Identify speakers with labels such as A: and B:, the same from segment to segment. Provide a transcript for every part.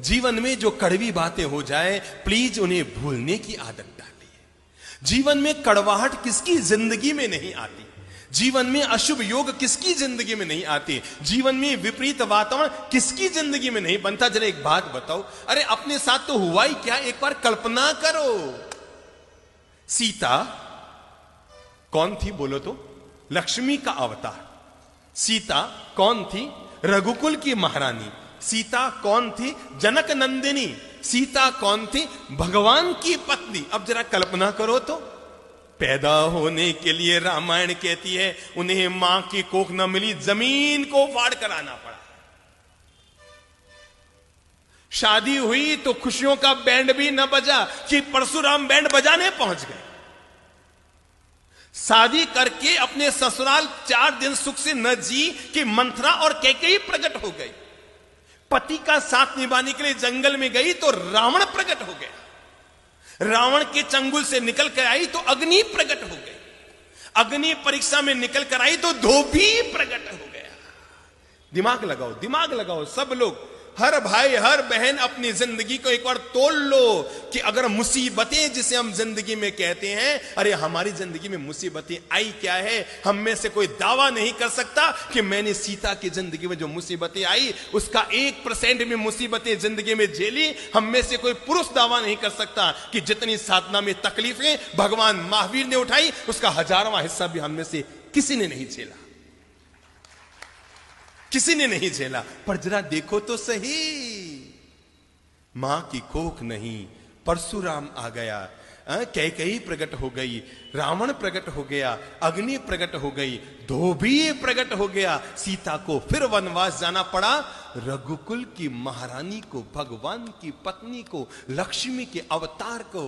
A: जीवन में जो कड़वी बातें हो जाए, प्लीज उन्हें भूलने की आदत डालिए। जीवन में कड़वाहट किसकी जिंदगी में नहीं आती, जीवन में अशुभ योग किसकी जिंदगी में नहीं आती, जीवन में विपरीत वातावरण किसकी जिंदगी में नहीं बनता। जरा एक बात बताओ, अरे अपने साथ तो हुआ ही क्या, एक बार कल्पना करो। सीता कौन थी बोलो तो? लक्ष्मी का अवतार। सीता कौन थी? रघुकुल की महारानी। सीता कौन थी? जनक नंदिनी। सीता कौन थी? भगवान की पत्नी। अब जरा कल्पना करो तो, पैदा होने के लिए रामायण कहती है उन्हें मां की कोख न मिली, जमीन को फाड़ कर आना पड़ा। शादी हुई तो खुशियों का बैंड भी न बजा कि परशुराम बैंड बजाने पहुंच गए। शादी करके अपने ससुराल 4 दिन सुख से न जी कि मंथरा और कैकेयी प्रकट हो गई। पति का साथ निभाने के लिए जंगल में गई तो रावण प्रकट हो गया। रावण के चंगुल से निकल कर आई तो अग्नि प्रकट हो गई। अग्नि परीक्षा में निकल कर आई तो धोबी प्रकट हो गया। दिमाग लगाओ, दिमाग लगाओ सब लोग, हर भाई हर बहन अपनी जिंदगी को एक बार तोल लो कि अगर मुसीबतें जिसे हम जिंदगी में कहते हैं, अरे हमारी जिंदगी में मुसीबतें आई क्या है। हम में से कोई दावा नहीं कर सकता कि मैंने सीता की जिंदगी में जो मुसीबतें आई उसका 1% में मुसीबतें जिंदगी में झेली। हम में से कोई पुरुष दावा नहीं कर सकता कि जितनी साधना में तकलीफें भगवान महावीर ने उठाई उसका 1000वां हिस्सा भी हम में से किसी ने नहीं झेला, किसी ने नहीं झेला। पर जरा देखो तो सही, मां की कोख नहीं, परशुराम आ गया, कैकेयी प्रकट हो गई, रावण प्रकट हो गया, अग्नि प्रकट हो गई, धोबी प्रकट हो गया। सीता को फिर वनवास जाना पड़ा। रघुकुल की महारानी को, भगवान की पत्नी को, लक्ष्मी के अवतार को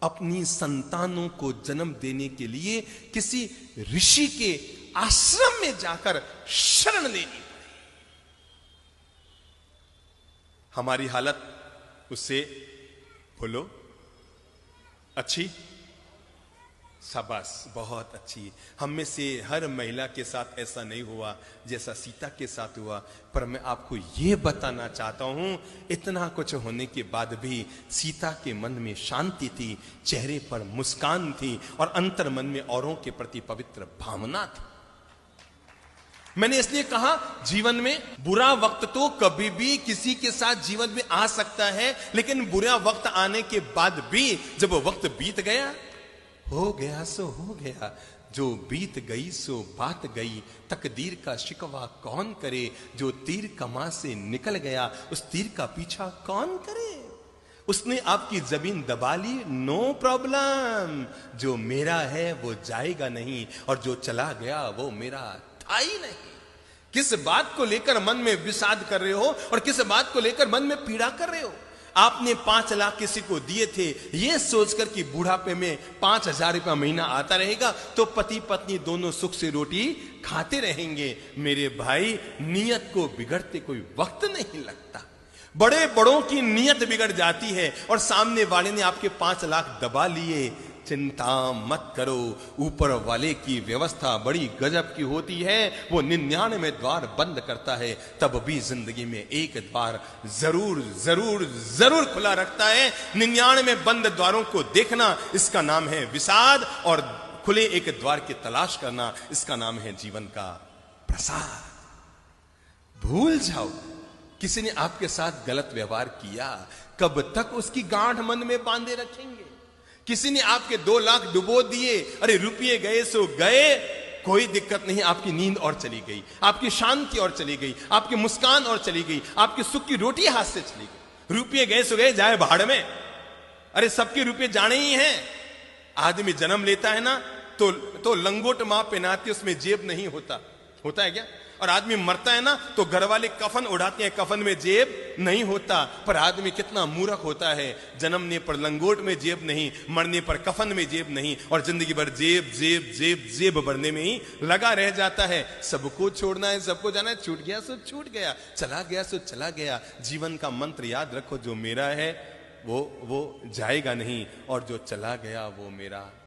A: अपनी संतानों को जन्म देने के लिए किसी ऋषि के आश्रम में जाकर शरण लेनी पड़ी। हमारी हालत उससे बोलो अच्छी? शाबाश, बहुत अच्छी। हम में से हर महिला के साथ ऐसा नहीं हुआ जैसा सीता के साथ हुआ। पर मैं आपको यह बताना चाहता हूं, इतना कुछ होने के बाद भी सीता के मन में शांति थी, चेहरे पर मुस्कान थी और अंतर मन में औरों के प्रति पवित्र भावना थी। मैंने इसलिए कहा, जीवन में बुरा वक्त तो कभी भी किसी के साथ जीवन में आ सकता है, लेकिन बुरा वक्त आने के बाद भी जब वो वक्त बीत गया, हो गया सो हो गया, जो बीत गई सो बात गई, तकदीर का शिकवा कौन करे, जो तीर कमा से निकल गया उस तीर का पीछा कौन करे। उसने आपकी जमीन दबा ली, नो प्रॉब्लम, जो मेरा है वो जाएगा नहीं और जो चला गया वो मेरा था ही नहीं। किस बात को लेकर मन में विषाद कर रहे हो और किस बात को लेकर मन में पीड़ा कर रहे हो। आपने 5 लाख किसी को दिए थे ये सोचकर कि बुढ़ापे में 5000 रुपया महीना आता रहेगा तो पति पत्नी दोनों सुख से रोटी खाते रहेंगे। मेरे भाई, नियत को बिगड़ते कोई वक्त नहीं लगता। बड़े बड़ों की नियत बिगड़ जाती है और सामने वाले ने आपके 5 लाख दबा लिए। चिंता मत करो, ऊपर वाले की व्यवस्था बड़ी गजब की होती है। वो 99 द्वार बंद करता है, तब भी जिंदगी में एक द्वार जरूर जरूर जरूर खुला रखता है। 99 बंद द्वारों को देखना, इसका नाम है विषाद, और खुले एक द्वार की तलाश करना, इसका नाम है जीवन का प्रसाद। भूल जाओ, किसी ने आपके साथ गलत व्यवहार किया, कब तक उसकी गांठ मन में बांधे रखेंगे। किसी ने आपके 2 लाख डुबो दिए, अरे रुपये गए सो गए, कोई दिक्कत नहीं, आपकी नींद और चली गई, आपकी शांति और चली गई, आपकी मुस्कान और चली गई, आपकी सुख की रोटी हाथ से चली गई। रुपये गए सो गए, जाए भाड़ में। अरे सबके रुपये जाने ही हैं। आदमी जन्म लेता है ना तो लंगोट मां पहनाती, उसमें जेब नहीं होता, होता है क्या? और आदमी मरता है ना तो घर वाले कफन उड़ाते हैं, कफन में जेब नहीं होता। पर आदमी कितना मूर्ख होता है, जन्मने पर लंगोट में जेब नहीं, मरने पर कफन में जेब नहीं, और जिंदगी भर जेब जेब जेब जेब भरने में ही लगा रह जाता है। सबको छोड़ना है, सबको जाना है, छूट गया सो छूट गया, चला गया सो चला गया। जीवन का मंत्र याद रखो, जो मेरा है वो जाएगा नहीं, और जो चला गया वो मेरा